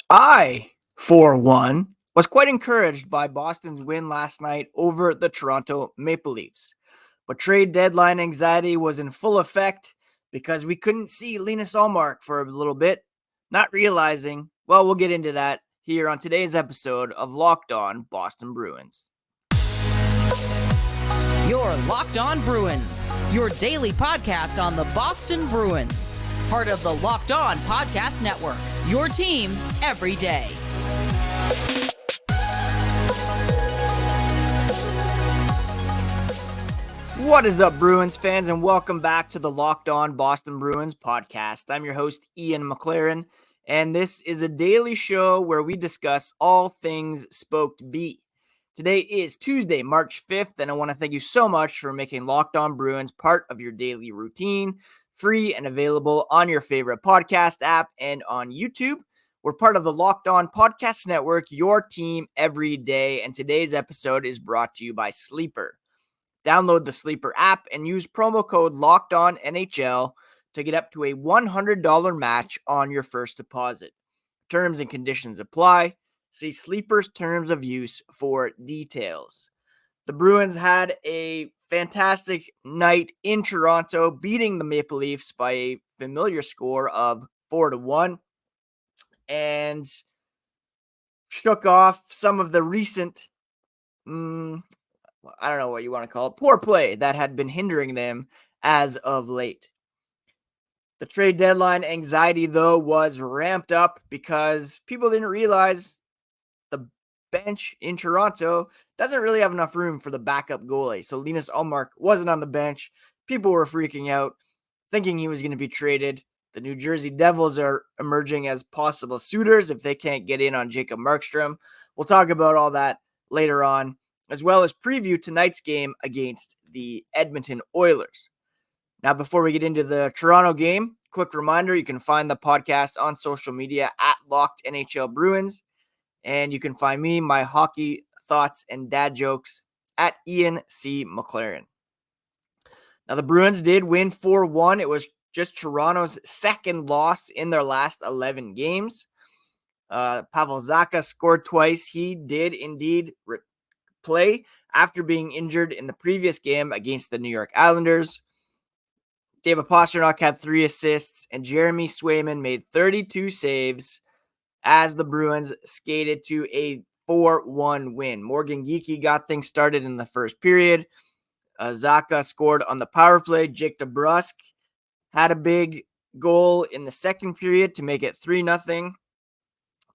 I, for one, was quite encouraged by Boston's win last night over the Toronto Maple Leafs. But trade deadline anxiety was in full effect because we couldn't see Linus Ullmark for a little bit, not realizing, well, we'll get into that here on today's episode of Locked On Boston Bruins. You're Locked On Bruins, your daily podcast on the Boston Bruins. Part of the Locked On Podcast Network, your team every day. What is up, Bruins fans, and welcome back to the Locked On Boston Bruins podcast. I'm your host, Ian McLaren, and this is a daily show where we discuss all things Spoked B. Today is Tuesday, March 5th, and I want to thank you so much for making Locked On Bruins part of your daily routine, free and available on your favorite podcast app and on YouTube. We're part of the Locked On Podcast Network, your team every day, and today's episode is brought to you by Sleeper. Download the Sleeper app and use promo code LOCKEDONNHL to get up to a $100 match on your first deposit. Terms and conditions apply. See Sleeper's terms of use for details. The Bruins had a fantastic night in Toronto, beating the Maple Leafs by a familiar score of 4-1, and shook off some of the recent, I don't know what you want to call it, poor play that had been hindering them as of late. The trade deadline anxiety, though, was ramped up because people didn't realize the bench in Toronto doesn't really have enough room for the backup goalie. So Linus Ullmark wasn't on the bench. People were freaking out, thinking he was going to be traded. The New Jersey Devils are emerging as possible suitors if they can't get in on Jacob Markstrom. We'll talk about all that later on, as well as preview tonight's game against the Edmonton Oilers. Now, before we get into the Toronto game, quick reminder, you can find the podcast on social media at Locked NHL Bruins. And you can find me, my hockey thoughts and dad jokes at Ian C. McLaren. Now, the Bruins did win 4-1. It was just Toronto's second loss in their last 11 games. Pavel Zacha scored twice. He did indeed play after being injured in the previous game against the New York Islanders. David Pastrnak had 3 assists, and Jeremy Swayman made 32 saves as the Bruins skated to a 4-1 win. Morgan Geekie got things started in the first period. Zacha scored on the power play. Jake DeBrusk had a big goal in the second period to make it 3-0.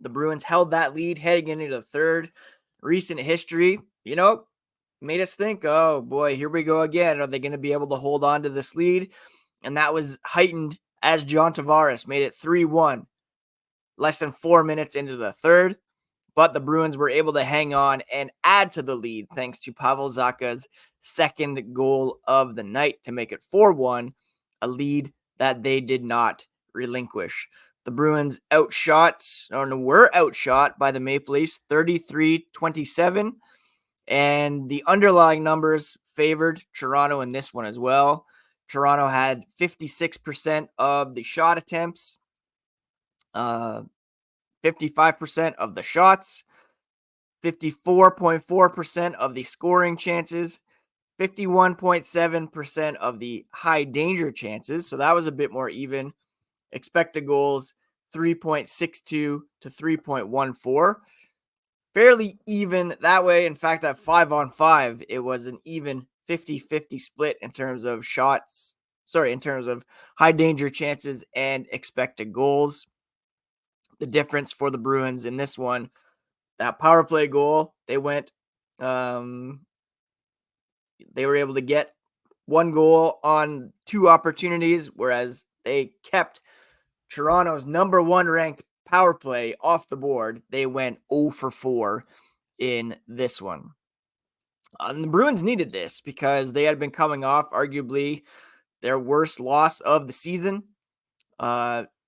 The Bruins held that lead heading into the third. Recent history, made us think, oh boy, here we go again. Are they going to be able to hold on to this lead? And that was heightened as John Tavares made it 3-1. Less than 4 minutes into the third, but the Bruins were able to hang on and add to the lead thanks to Pavel Zacha's second goal of the night to make it 4-1, a lead that they did not relinquish. The Bruins were outshot by the Maple Leafs 33-27, and the underlying numbers favored Toronto in this one as well. Toronto had 56% of the shot attempts, 55% of the shots, 54.4% of the scoring chances, 51.7% of the high danger chances. So that was a bit more even. Expected goals, 3.62 to 3.14. Fairly even that way. In fact, at 5-on-5, it was an even 50-50 split in terms of in terms of high danger chances and expected goals. The difference for the Bruins in this one, that power play goal, they were able to get 1 goal on 2 opportunities, whereas they kept Toronto's number 1 ranked power play off the board. They went 0 for 4 in this one. And the Bruins needed this because they had been coming off arguably their worst loss of the season.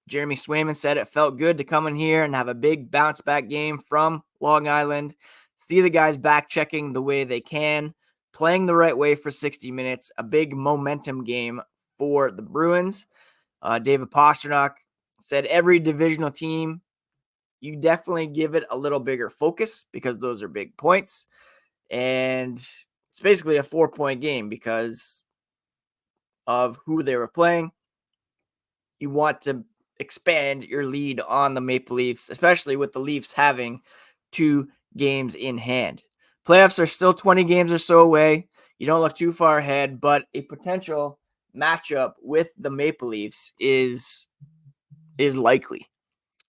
Jeremy Swayman said it felt good to come in here and have a big bounce back game from Long Island, see the guys back checking the way they can, playing the right way for 60 minutes, a big momentum game for the Bruins. David Pastrnak said every divisional team you definitely give it a little bigger focus because those are big points. And it's basically a 4-point game because of who they were playing. You want to expand your lead on the Maple Leafs, especially with the Leafs having 2 games in hand. Playoffs are still 20 games or so away. You don't look too far ahead, but a potential matchup with the Maple Leafs is likely.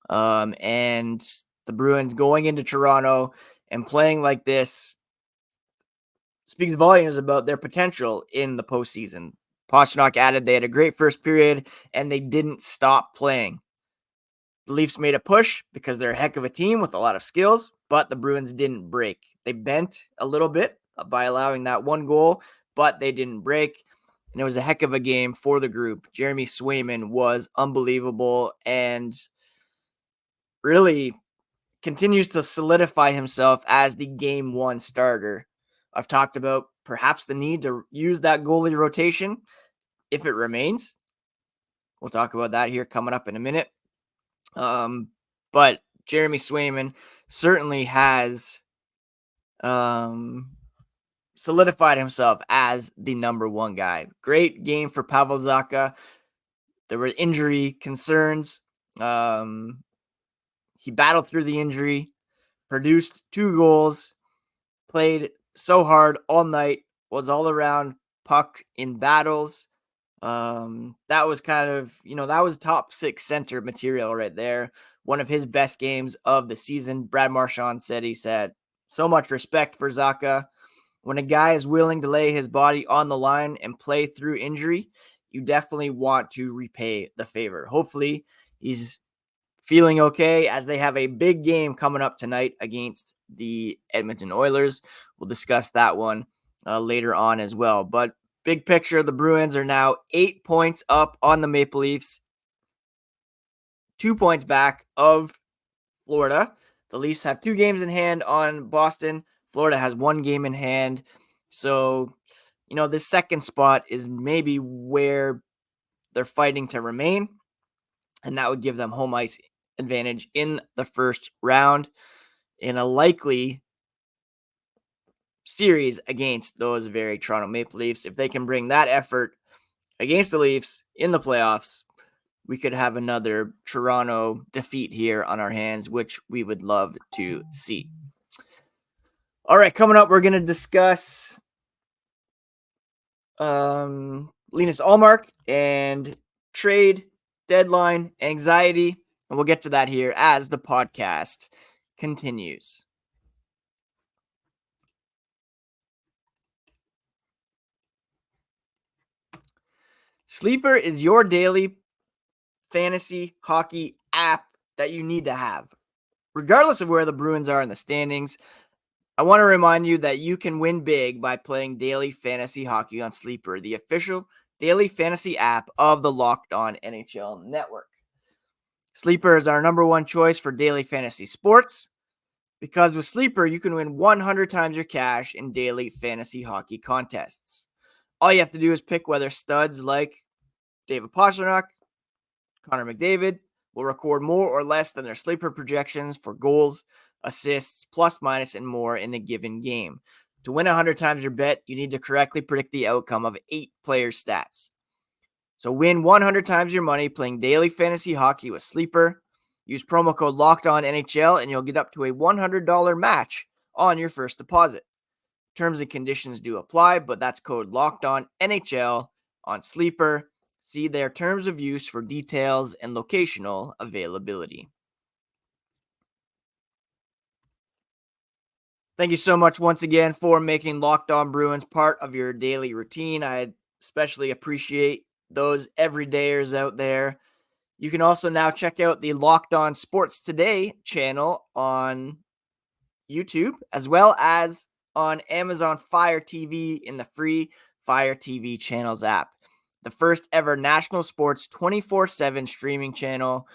And the Bruins going into Toronto and playing like this speaks volumes about their potential in the postseason. Pastrnak added they had a great first period and they didn't stop playing. The Leafs made a push because they're a heck of a team with a lot of skills, but the Bruins didn't break. They bent a little bit by allowing that one goal, but they didn't break. And it was a heck of a game for the group. Jeremy Swayman was unbelievable and really continues to solidify himself as the game 1 starter. I've talked about perhaps the need to use that goalie rotation if it remains. We'll talk about that here coming up in a minute. But Jeremy Swayman certainly has solidified himself as the number 1 guy. Great game for Pavel Zacha. There were injury concerns. He battled through the injury, produced 2 goals, played so hard all night, was all around puck in battles. That was kind of, that was top 6 center material right there. One of his best games of the season. Brad Marchand said, so much respect for Zacha. When a guy is willing to lay his body on the line and play through injury, you definitely want to repay the favor. Hopefully he's feeling okay as they have a big game coming up tonight against the Edmonton Oilers. We'll discuss that one later on as well. But big picture, the Bruins are now 8 points up on the Maple Leafs, 2 points back of Florida. The Leafs have 2 games in hand on Boston. Florida has 1 game in hand. So, this second spot is maybe where they're fighting to remain. And that would give them home ice advantage in the first round in a likely series against those very Toronto Maple Leafs. If they can bring that effort against the Leafs in the playoffs, we could have another Toronto defeat here on our hands, which we would love to see. All right, coming up, we're going to discuss Linus Ullmark and trade deadline anxiety, and we'll get to that here as the podcast continues. Sleeper is your daily fantasy hockey app that you need to have. Regardless of where the Bruins are in the standings, I want to remind you that you can win big by playing daily fantasy hockey on Sleeper, the official daily fantasy app of the Locked On NHL network. Sleeper is our number 1 choice for daily fantasy sports because with Sleeper, you can win 100 times your cash in daily fantasy hockey contests. All you have to do is pick whether studs like David Pastrnak, Connor McDavid will record more or less than their sleeper projections for goals, assists, plus, minus, and more in a given game. To win 100 times your bet, you need to correctly predict the outcome of 8 players' stats. So win 100 times your money playing daily fantasy hockey with Sleeper. Use promo code LOCKEDONNHL and you'll get up to a $100 match on your first deposit. Terms and conditions do apply, but that's code LOCKEDONNHL on Sleeper. See their terms of use for details and locational availability. Thank you so much once again for making Locked On Bruins part of your daily routine. I especially appreciate those everydayers out there. You can also now check out the Locked On Sports Today channel on YouTube, as well as on Amazon Fire TV in the free Fire TV channels app. The first ever national sports 24/7 streaming channel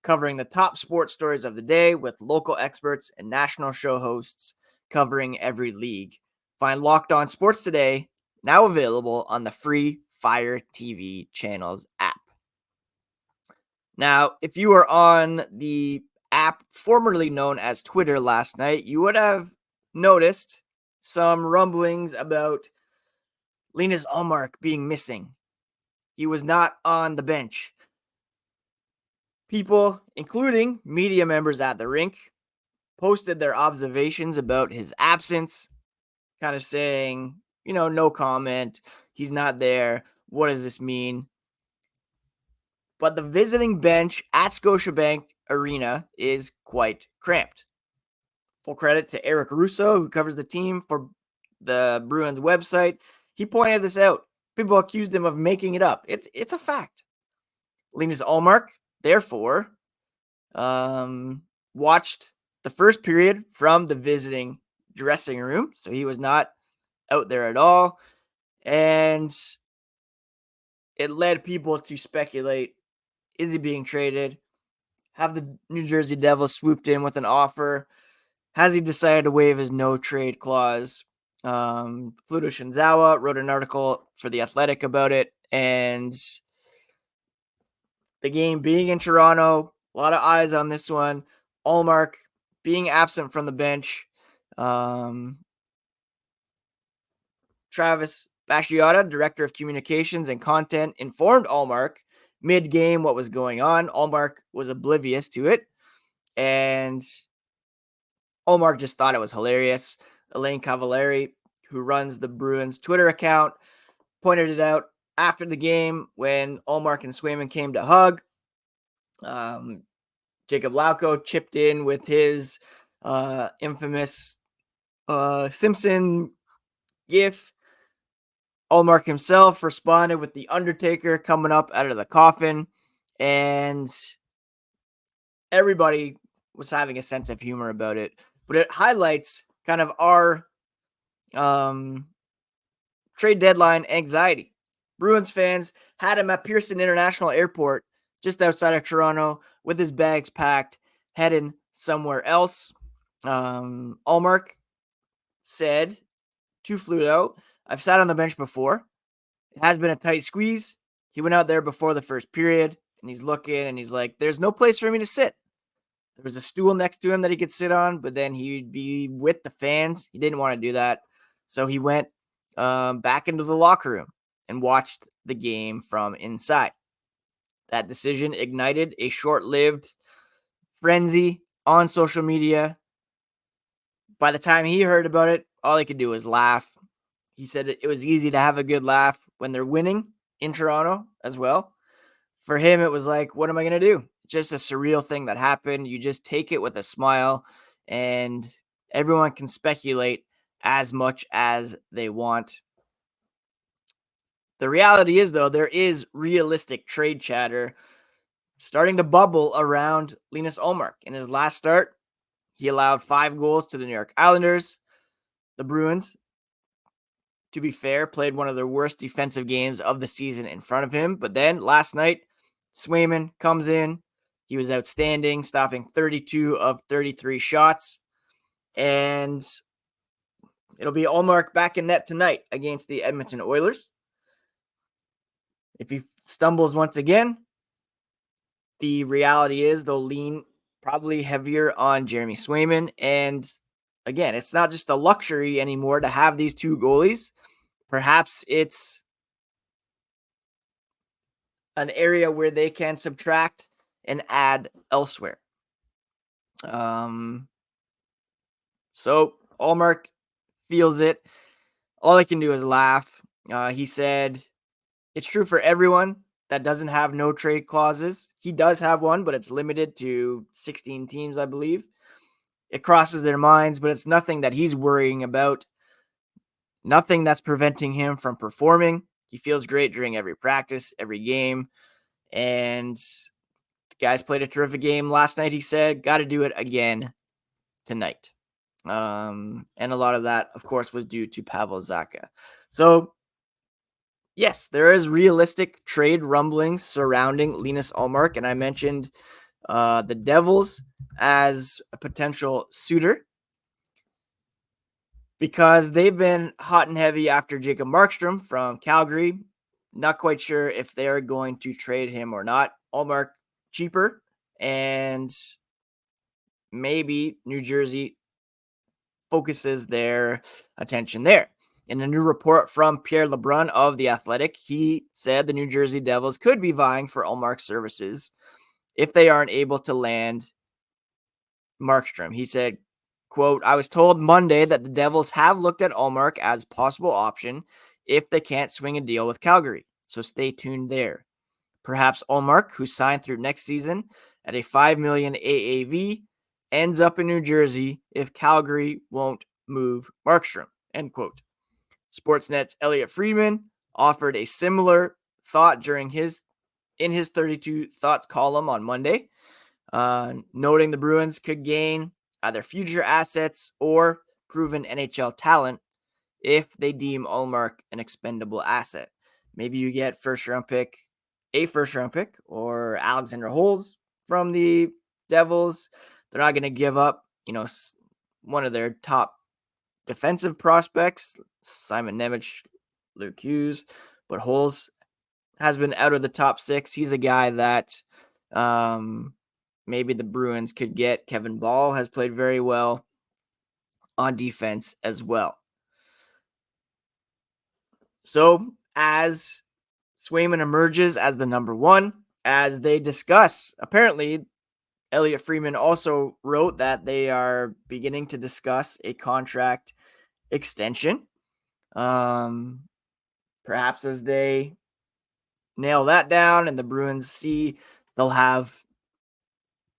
covering the top sports stories of the day with local experts and national show hosts covering every league. Find Locked On Sports Today, now available on the free Fire TV channels app. Now, if you are on the app formerly known as Twitter last night, you would have noticed some rumblings about Linus Ullmark being missing. He was not on the bench. People, including media members at the rink, posted their observations about his absence, kind of saying, no comment. He's not there. What does this mean? But the visiting bench at Scotiabank Arena is quite cramped. Full credit to Eric Russo, who covers the team for the Bruins website. He pointed this out. People accused him of making it up. It's a fact. Linus Ullmark, therefore, watched the first period from the visiting dressing room. So he was not out there at all. And it led people to speculate, is he being traded? Have the New Jersey Devils swooped in with an offer? Has he decided to waive his no trade clause? Fluto Shinzawa wrote an article for The Athletic about it. And the game being in Toronto, a lot of eyes on this one. Ullmark being absent from the bench. Travis Basciata, Director of Communications and Content, informed Ullmark mid-game what was going on. Ullmark was oblivious to it, and Ullmark just thought it was hilarious. Elaine Cavallari, who runs the Bruins Twitter account, pointed it out after the game when Ullmark and Swayman came to hug. Jacob Lauko chipped in with his infamous Simpson gif. Ullmark himself responded with the Undertaker coming up out of the coffin, and everybody was having a sense of humor about it. But it highlights kind of our trade deadline anxiety. Bruins fans had him at Pearson International Airport just outside of Toronto with his bags packed, heading somewhere else. Ullmark said to Fluto, I've sat on the bench before. It has been a tight squeeze. He went out there before the first period, and he's looking, and he's like, there's no place for me to sit. There was a stool next to him that he could sit on, but then he'd be with the fans. He didn't want to do that. So he went back into the locker room and watched the game from inside. That decision ignited a short-lived frenzy on social media. By the time he heard about it, all he could do was laugh. He said it was easy to have a good laugh when they're winning in Toronto as well. For him, it was like, what am I going to do? Just a surreal thing that happened. You just take it with a smile, and everyone can speculate as much as they want. The reality is, though, there is realistic trade chatter starting to bubble around Linus Ullmark. In his last start, he allowed 5 goals to the New York Islanders. The Bruins, to be fair, played one of their worst defensive games of the season in front of him. But then last night, Swayman comes in. He was outstanding, stopping 32 of 33 shots. And it'll be Ullmark back in net tonight against the Edmonton Oilers. If he stumbles once again, the reality is they'll lean probably heavier on Jeremy Swayman. And again, it's not just a luxury anymore to have these 2 goalies. Perhaps it's an area where they can subtract and add elsewhere. So Ullmark feels it. All I can do is laugh. He said, it's true for everyone that doesn't have no trade clauses. He does have one, but it's limited to 16 teams, I believe. It crosses their minds, but it's nothing that he's worrying about. Nothing that's preventing him from performing. He feels great during every practice, every game. And the guys played a terrific game last night, he said. Got to do it again tonight. And a lot of that, of course, was due to Pavel Zacha. So, yes, there is realistic trade rumblings surrounding Linus Ullmark. And I mentioned the Devils as a potential suitor, because they've been hot and heavy after Jacob Markstrom from Calgary. Not quite sure if they're going to trade him or not. Ullmark cheaper, and maybe New Jersey focuses their attention there. In a new report from Pierre Lebrun of The Athletic, he said the New Jersey Devils could be vying for Ullmark's services if they aren't able to land Markstrom. He said, quote, I was told Monday that the Devils have looked at Ullmark as possible option if they can't swing a deal with Calgary. So stay tuned there. Perhaps Ullmark, who signed through next season at a $5 million AAV, ends up in New Jersey if Calgary won't move Markstrom, end quote. Sportsnet's Elliot Friedman offered a similar thought in his 32 Thoughts column on Monday, noting the Bruins could gain either future assets or proven NHL talent if they deem Ullmark an expendable asset. Maybe you get a first round pick, or Alexander Holz from the Devils. They're not going to give up, one of their top defensive prospects, Simon Nemec, Luke Hughes, but Holz has been out of the top 6. He's a guy that maybe the Bruins could get. Kevin Ball has played very well on defense as well. So as Swayman emerges as the number 1, as they discuss, apparently Elliot Friedman also wrote that they are beginning to discuss a contract extension. Perhaps as they nail that down and the Bruins see they'll have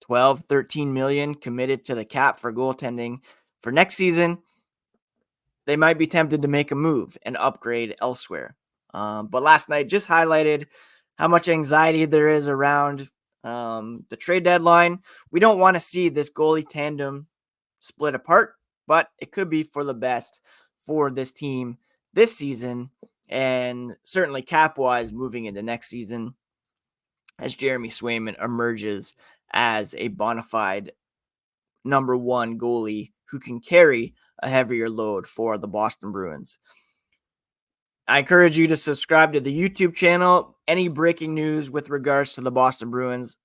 12, 13 million committed to the cap for goaltending for next season, they might be tempted to make a move and upgrade elsewhere. But last night just highlighted how much anxiety there is around the trade deadline. We don't want to see this goalie tandem split apart, but it could be for the best for this team this season, and certainly cap-wise moving into next season as Jeremy Swayman emerges as a bona fide number 1 goalie who can carry a heavier load for the Boston Bruins. I encourage you to subscribe to the YouTube channel. Any breaking news with regards to the Boston Bruins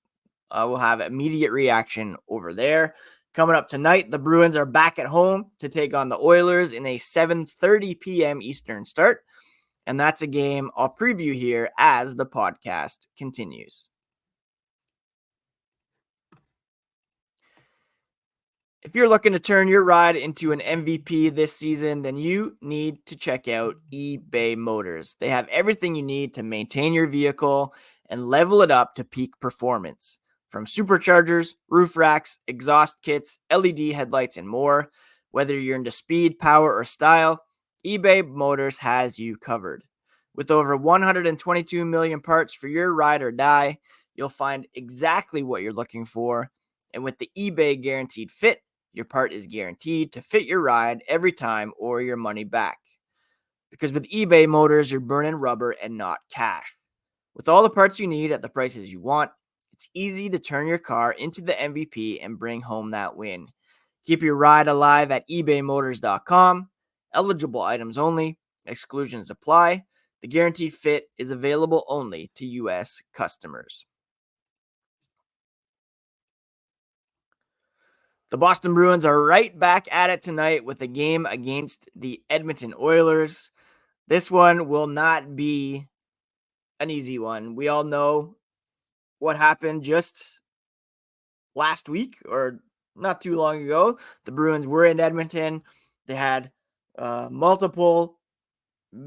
will have immediate reaction over there. Coming up tonight, the Bruins are back at home to take on the Oilers in a 7:30 p.m. Eastern start. And that's a game I'll preview here as the podcast continues. If you're looking to turn your ride into an MVP this season, then you need to check out eBay Motors. They have everything you need to maintain your vehicle and level it up to peak performance. From superchargers, roof racks, exhaust kits, LED headlights, and more. Whether you're into speed, power, or style, eBay Motors has you covered. With over 122 million parts for your ride or die, you'll find exactly what you're looking for. And with the eBay Guaranteed Fit, your part is guaranteed to fit your ride every time or your money back. Because with eBay Motors, you're burning rubber and not cash. With all the parts you need at the prices you want, it's easy to turn your car into the MVP and bring home that win. Keep your ride alive at ebaymotors.com. Eligible items only. Exclusions apply. The Guaranteed Fit is available only to U.S. customers. The Boston Bruins are right back at it tonight with a game against the Edmonton Oilers. This one will not be an easy one. We all know what happened just last week or not too long ago. The Bruins were in Edmonton. They had multiple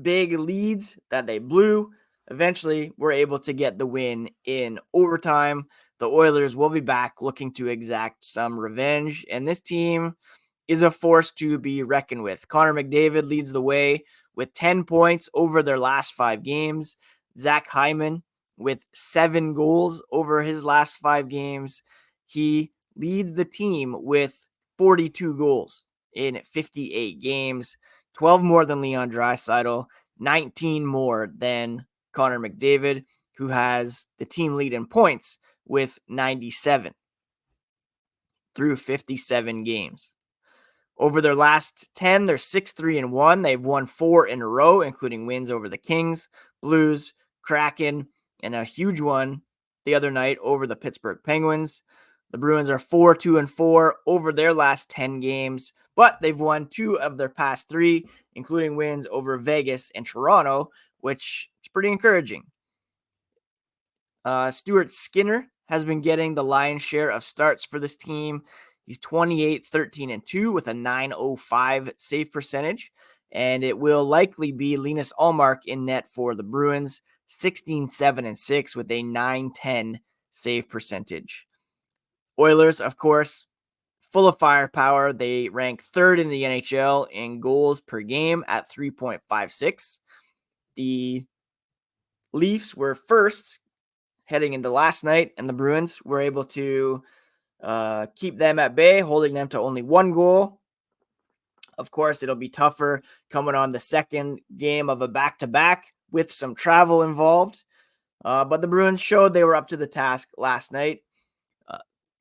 big leads that they blew. Eventually, were able to get the win in overtime. The Oilers will be back looking to exact some revenge, and this team is a force to be reckoned with. Connor McDavid leads the way with 10 points over their last 5 games. Zach Hyman with 7 goals over his last 5 games. He leads the team with 42 goals in 58 games, 12 more than Leon Draisaitl, 19 more than Connor McDavid, who has the team lead in points with 97 through 57 games. Over their last 10, they're 6-3-1. They've won 4 in a row, including wins over the Kings, Blues, Kraken, and a huge one the other night over the Pittsburgh Penguins. The Bruins are 4-2-4 over their last 10 games, but they've won 2 of their past 3, including wins over Vegas and Toronto, which is pretty encouraging. Stuart Skinner has been getting the lion's share of starts for this team. He's 28-13-2 with a .905 save percentage, and it will likely be Linus Ullmark in net for the Bruins, 16-7-6 with a .910 save percentage. Oilers, of course, full of firepower. They rank 3rd in the NHL in goals per game at 3.56. The Leafs were first heading into last night, and the Bruins were able to keep them at bay, holding them to only 1 goal. Of course, it'll be tougher coming on the second game of a back-to-back with some travel involved. But the Bruins showed they were up to the task last night.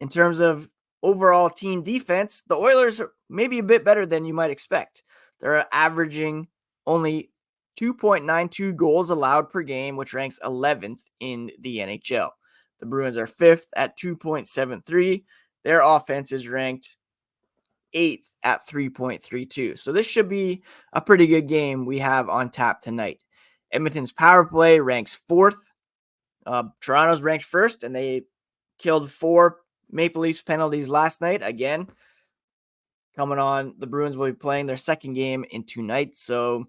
In terms of overall team defense, the Oilers are maybe a bit better than you might expect. They're averaging only 2.92 goals allowed per game, which ranks 11th in the NHL. The Bruins are 5th at 2.73. Their offense is ranked 8th at 3.32. So this should be a pretty good game we have on tap tonight. Edmonton's power play ranks 4th. Toronto's ranked 1st, and they killed 4 Maple Leafs penalties last night. Again, coming on, the Bruins will be playing their second game in 2 nights, so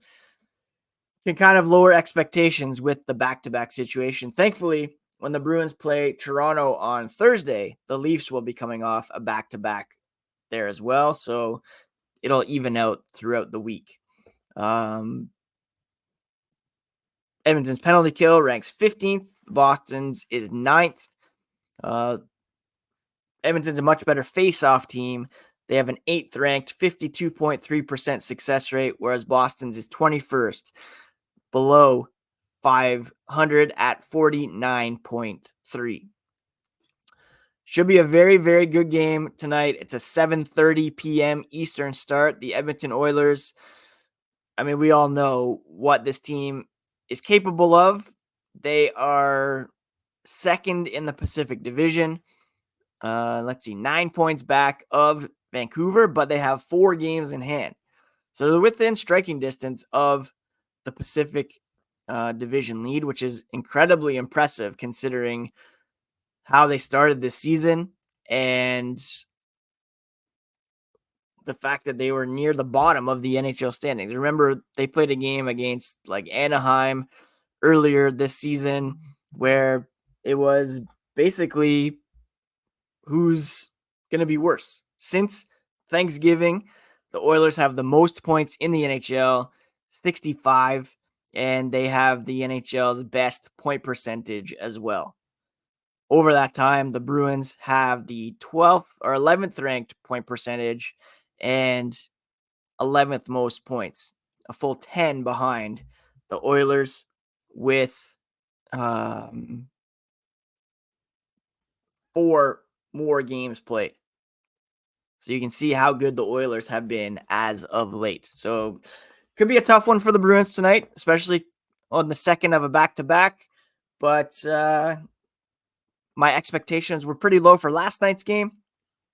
can kind of lower expectations with the back-to-back situation. Thankfully, when the Bruins play Toronto on Thursday, the Leafs will be coming off a back-to-back there as well, so it'll even out throughout the week. Edmonton's penalty kill ranks 15th. Boston's is 9th. Edmonton's a much better face-off team. They have an 8th ranked 52.3% success rate, whereas Boston's is 21st, below 500 at 49.3. Should be a very, very good game tonight. It's a 7:30 p.m. Eastern start. The Edmonton Oilers, I mean, we all know what this team is capable of. They are 2nd in the Pacific Division. 9 points back of Vancouver, but they have 4 games in hand. So they're within striking distance of the Pacific Division lead, which is incredibly impressive considering how they started this season and the fact that they were near the bottom of the NHL standings. Remember, they played a game against Anaheim earlier this season where it was basically who's going to be worse. Since Thanksgiving, the Oilers have the most points in the NHL, 65, and they have the NHL's best point percentage as well. Over that time, the Bruins have the 12th or 11th ranked point percentage and 11th most points, a full 10 behind the Oilers with 4 more games played. So you can see how good the Oilers have been as of late. So could be a tough one for the Bruins tonight, especially on the second of a back-to-back. But my expectations were pretty low for last night's game,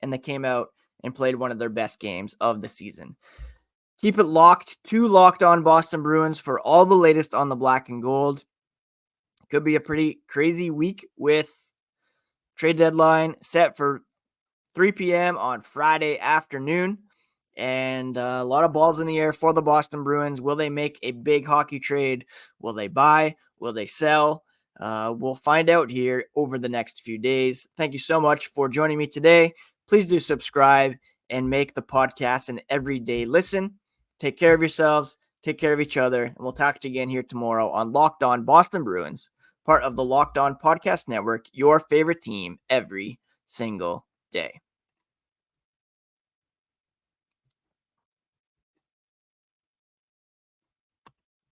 and they came out and played one of their best games of the season. Keep it locked to Locked On Boston Bruins for all the latest on the black and gold. Could be a pretty crazy week with trade deadline set for 3 p.m. on Friday afternoon. And a lot of balls in the air for the Boston Bruins. Will they make a big hockey trade? Will they buy? Will they sell? We'll find out here over the next few days. Thank you so much for joining me today. Please do subscribe and make the podcast an everyday listen. Take care of yourselves. Take care of each other. And we'll talk to you again here tomorrow on Locked On Boston Bruins, part of the Locked On Podcast Network, your favorite team every single day.